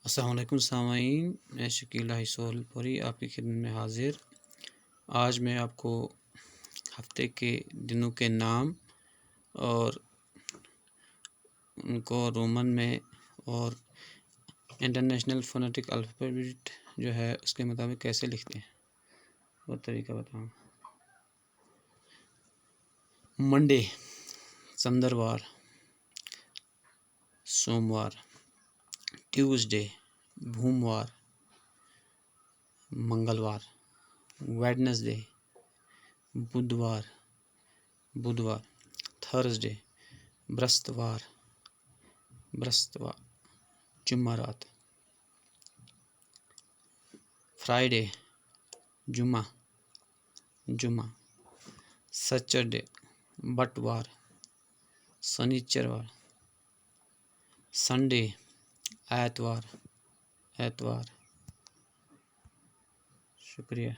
السلام علیکم سامعین، میں شکیل سول پوری آپ کی خدمت میں حاضر۔ آج میں آپ کو ہفتے کے دنوں کے نام اور ان کو رومن میں اور انٹرنیشنل فونیٹک الفابیٹ جو ہے اس کے مطابق کیسے لکھتے ہیں وہ طریقہ بتاؤں۔ منڈے ژندروار، سوموار، ٹیوزڈے بھوموار، منگلوار، ویڈنسڈے بدوار، تھرسڈے برہسپتوار، جمعرات، فرائیڈے جمعہ، سیٹرڈے بٹوار، سنیچروار، سنڈے اتوار۔ شکریہ۔